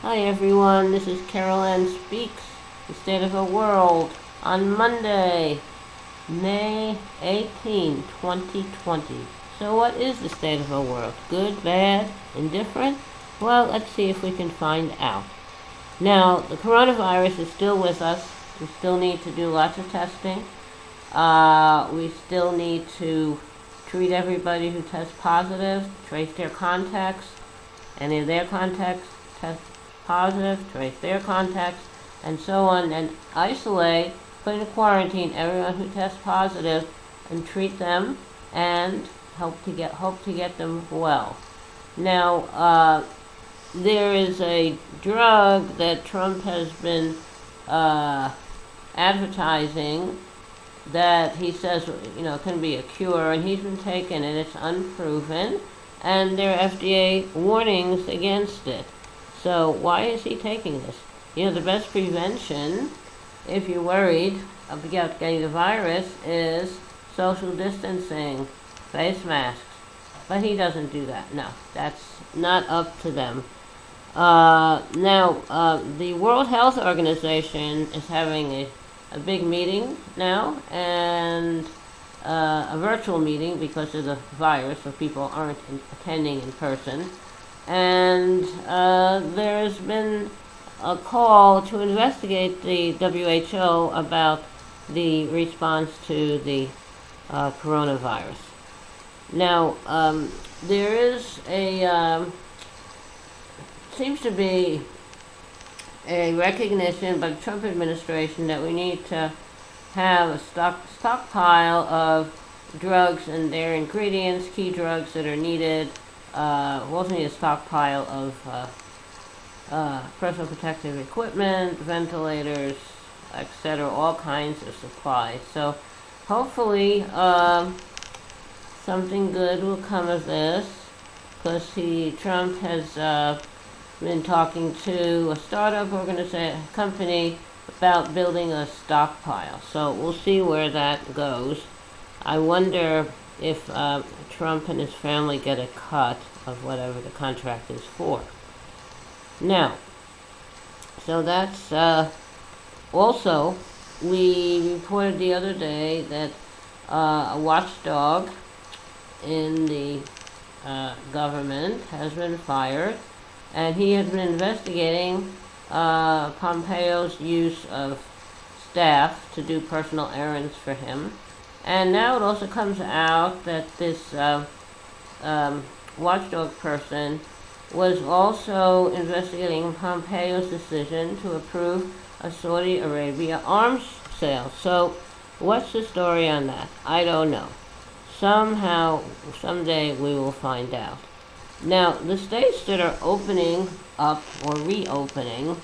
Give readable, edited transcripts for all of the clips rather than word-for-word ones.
Hi everyone, this is Carol Ann Speaks, the State of the World, on Monday, May 18, 2020. So what is the state of the world? Good, bad, indifferent? Well, let's see if we can find out. Now, the coronavirus is still with us. We still need to do lots of testing. We still need to treat everybody who tests positive, trace their contacts, any of their contacts test positive, trace their contacts, and so on, and isolate, put in quarantine everyone who tests positive, and treat them, and hope to get them well. Now, there is a drug that Trump has been advertising that he says, can be a cure, and he's been taking it. It's unproven, and there are FDA warnings against it. So why is he taking this? The best prevention, if you're worried about getting the virus, is social distancing, face masks. But he doesn't do that. No, that's not up to them. The World Health Organization is having a big meeting now, and a virtual meeting because of the virus, so people aren't attending in person. And there's been a call to investigate the WHO about the response to the coronavirus. Now, there is seems to be a recognition by the Trump administration that we need to have a stockpile of drugs and their ingredients, key drugs that are needed. We also need a stockpile of personal protective equipment, ventilators, etc., all kinds of supplies. So hopefully something good will come of this, because Trump has been talking to a startup company about building a stockpile. So we'll see where that goes. I wonder if Trump and his family get a cut of whatever the contract is for. Now, so that's also, we reported the other day that a watchdog in the government has been fired, and he has been investigating Pompeo's use of staff to do personal errands for him. And now it also comes out that this watchdog person was also investigating Pompeo's decision to approve a Saudi Arabia arms sale. So what's the story on that? I don't know. Somehow, someday we will find out. Now, the states that are opening up or reopening,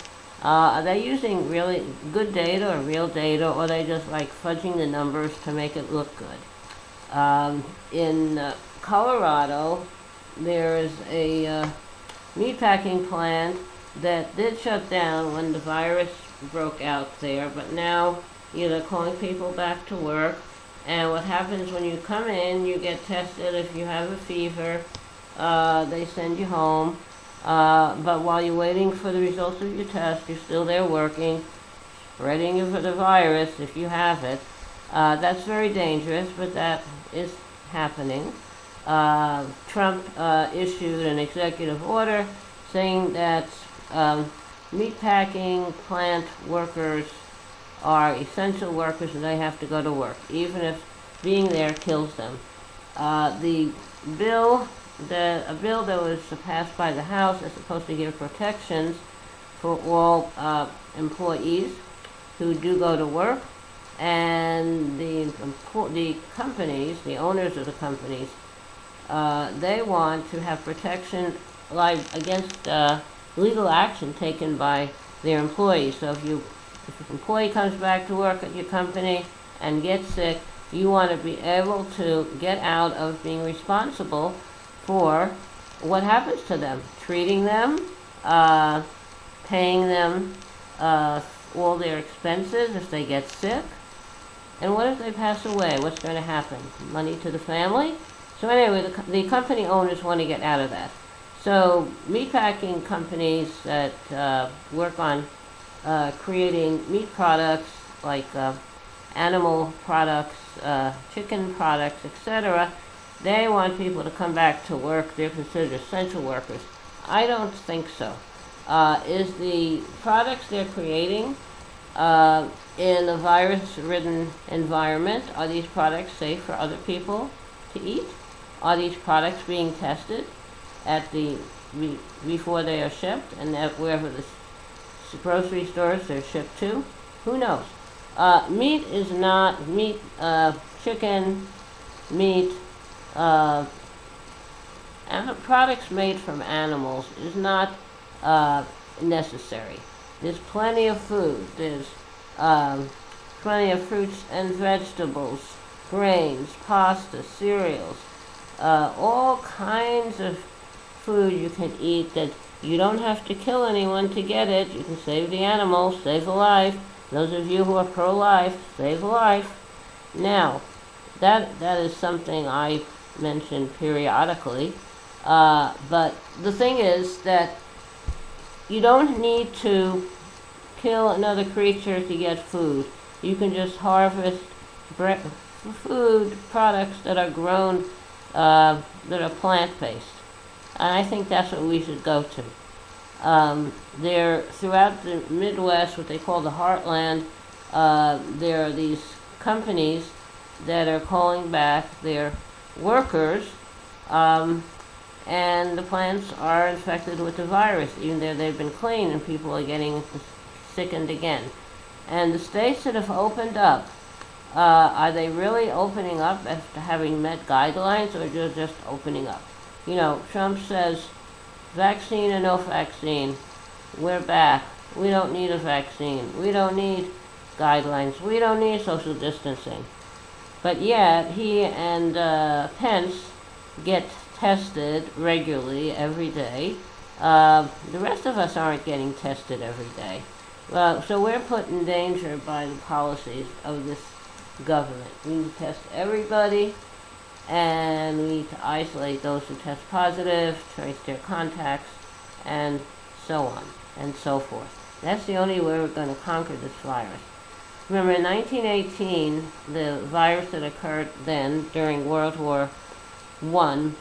are they using really good data or real data, or are they just like fudging the numbers to make it look good? In Colorado, there is a meatpacking plant that did shut down when the virus broke out there, but now they're calling people back to work. And what happens when you come in, you get tested. If you have a fever, they send you home. But while you're waiting for the results of your test, you're still there working, spreading you for the virus if you have it. That's very dangerous, but that is happening. Trump issued an executive order saying that meatpacking plant workers are essential workers and they have to go to work, even if being there kills them. A bill that was passed by the House is supposed to give protections for all employees who do go to work, and the companies, the owners of the companies, they want to have protection against legal action taken by their employees. So if an employee comes back to work at your company and gets sick, you want to be able to get out of being responsible for what happens to them, treating them, paying them all their expenses if they get sick. And what if they pass away? What's going to happen? Money to the family? So anyway, the company owners want to get out of that. So meatpacking companies that work on creating meat products like animal products, chicken products, etc., they want people to come back to work. They're considered essential workers. I don't think so. Is the products they're creating in a virus-ridden environment, are these products safe for other people to eat? Are these products being tested at before they are shipped, and that wherever the grocery stores they're shipped to? Who knows? Meat is not meat. Chicken, meat, uh, products made from animals is not necessary. There's plenty of food. There's plenty of fruits and vegetables, grains, pasta, cereals, all kinds of food you can eat that you don't have to kill anyone to get it. You can save the animals, save a life. Those of you who are pro-life, save a life. Now, that is something I mention periodically. But the thing is that you don't need to kill another creature to get food. You can just harvest food products that are grown, that are plant-based. And I think that's what we should go to. There, throughout the Midwest, what they call the Heartland, there are these companies that are calling back their workers, and the plants are infected with the virus, even though they've been clean and people are getting sickened again. And the states that have opened up, are they really opening up after having met guidelines, or just opening up? You know, Trump says, vaccine or no vaccine, we're back. We don't need a vaccine. We don't need guidelines. We don't need social distancing. But yet, he and Pence get tested regularly every day. The rest of us aren't getting tested every day. So we're put in danger by the policies of this government. We need to test everybody, and we need to isolate those who test positive, trace their contacts, and so on and so forth. That's the only way we're going to conquer this virus. Remember, in 1918, the virus that occurred then during World War I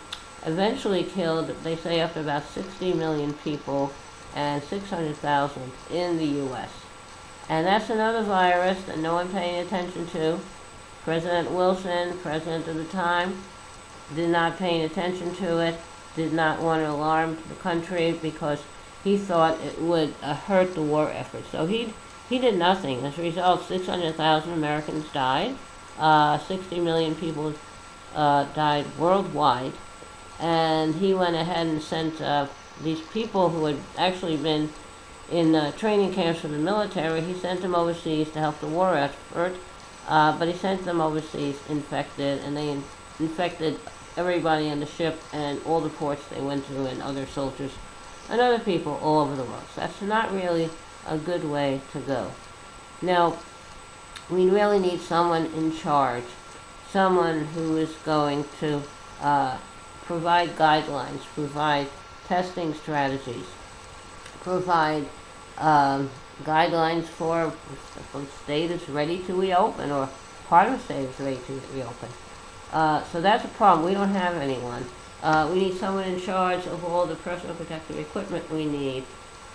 eventually killed, they say, up to about 60 million people and 600,000 in the U.S. And that's another virus that no one paying attention to. President Wilson, president of the time, did not pay attention to it, did not want to alarm the country because he thought it would hurt the war effort. So he did nothing. As a result, 600,000 Americans died. 60 million people died worldwide. And he went ahead and sent these people who had actually been in training camps for the military, he sent them overseas to help the war effort, but he sent them overseas infected, and they infected everybody on the ship and all the ports they went to, and other soldiers and other people all over the world. So that's not really a good way to go. Now, we really need someone in charge, someone who is going to provide guidelines, provide testing strategies, provide guidelines for if a state is ready to reopen or part of the state is ready to reopen. So that's a problem. We don't have anyone. We need someone in charge of all the personal protective equipment we need,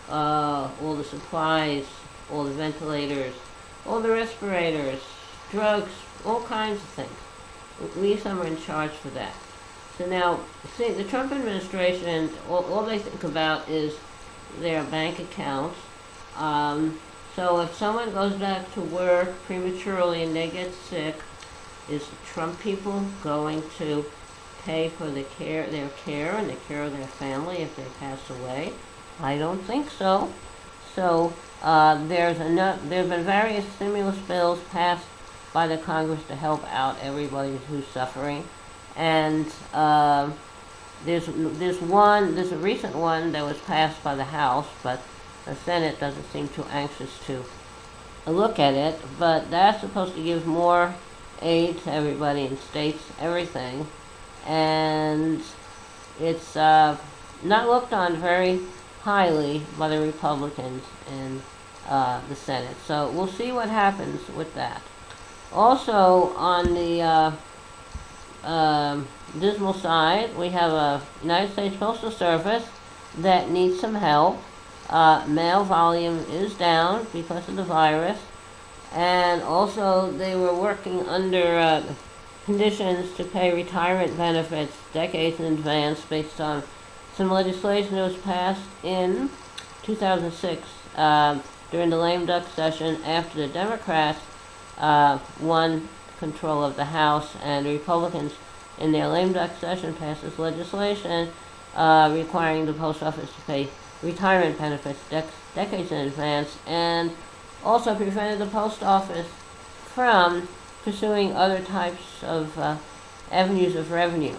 all the supplies, all the ventilators, all the respirators, drugs, all kinds of things. We need someone in charge for that. So now, see, the Trump administration, all they think about is their bank accounts. So if someone goes back to work prematurely and they get sick, is the Trump people going to pay for their care and the care of their family if they pass away? I don't think so. So there have been various stimulus bills passed by the Congress to help out everybody who's suffering. And there's a recent one that was passed by the House, but the Senate doesn't seem too anxious to look at it. But that's supposed to give more aid to everybody in states, everything. And it's, not looked on very highly by the Republicans in the Senate. So we'll see what happens with that. Also, on the dismal side, we have a United States Postal Service that needs some help. Mail volume is down because of the virus, and also they were working under conditions to pay retirement benefits decades in advance based on some legislation that was passed in 2006 during the lame duck session after the Democrats won control of the House, and the Republicans in their lame duck session passed this legislation requiring the post office to pay retirement benefits decades in advance, and also prevented the post office from pursuing other types of avenues of revenue.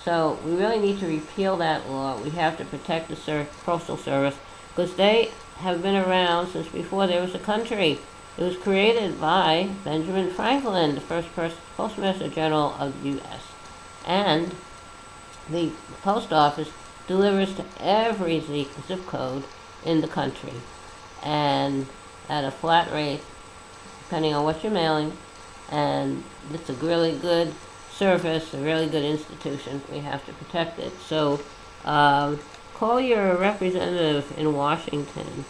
So we really need to repeal that law. We have to protect the Postal Service because they have been around since before there was a country. It was created by Benjamin Franklin, the first Postmaster General of the U.S. And the post office delivers to every zip code in the country, and at a flat rate, depending on what you're mailing. And it's a really good service, a really good institution. We have to protect it. So call your representative in Washington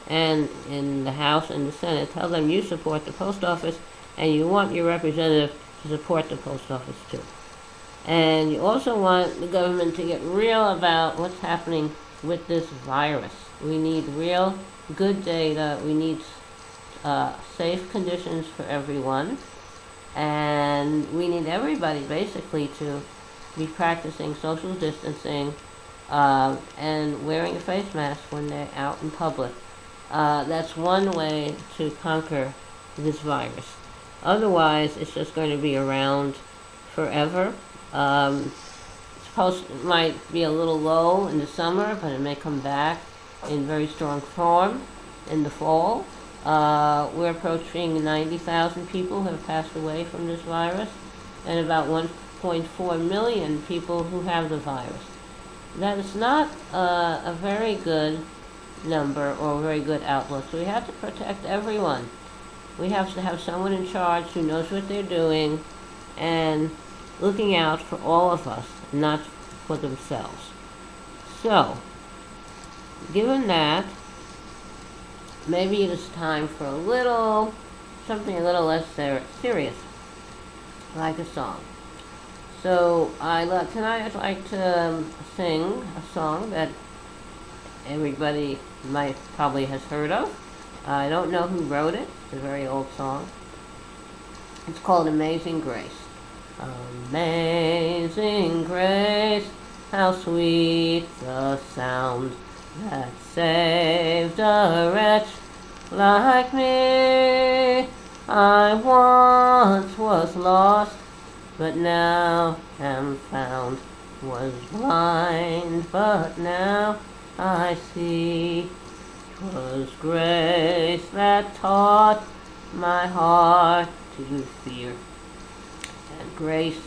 and in the House and the Senate. Tell them you support the post office and you want your representative to support the post office too. And you also want the government to get real about what's happening with this virus. We need real good data. We need safe conditions for everyone. And we need everybody basically to be practicing social distancing and wearing a face mask when they're out in public. That's one way to conquer this virus. Otherwise, it's just going to be around forever. It might be a little low in the summer, but it may come back in very strong form in the fall. We're approaching 90,000 people who have passed away from this virus, and about 1.4 million people who have the virus. That is not a very good number or a very good outlook. So we have to protect everyone. We have to have someone in charge who knows what they're doing and looking out for all of us, not for themselves. So, given that, maybe it is time for something a little less serious, like a song. So tonight I'd like to sing a song that everybody probably has heard of. I don't know who wrote it. It's a very old song. It's called Amazing Grace. Amazing grace, how sweet the sound that saved a wretch like me. I once was lost, but now am found. Was blind, but now I see. 'Twas grace that taught my heart to fear, and grace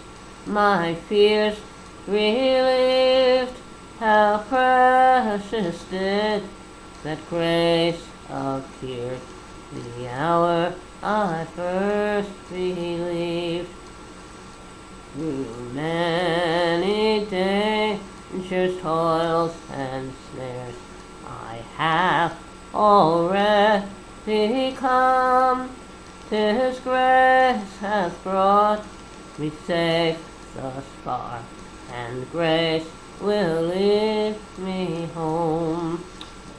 my fears relieved. How precious did that grace appear the hour I first believed. Through many dangers, toils, and snares, I have already come. 'Tis grace hath brought me safe thus far, and grace will lead me home.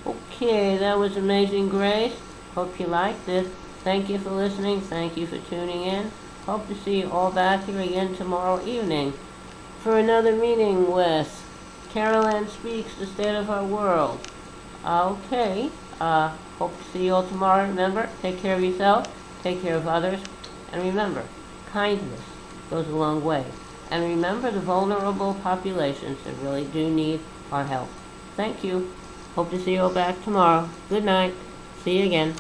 Okay, that was Amazing Grace. Hope you liked it. Thank you for listening. Thank you for tuning in. Hope to see you all back here again tomorrow evening for another meeting with Carol Ann Speaks, The State of Our World. Okay, hope to see you all tomorrow. Remember, take care of yourself, take care of others, and remember, kindness goes a long way. And remember the vulnerable populations that really do need our help. Thank you. Hope to see you all back tomorrow. Good night. See you again.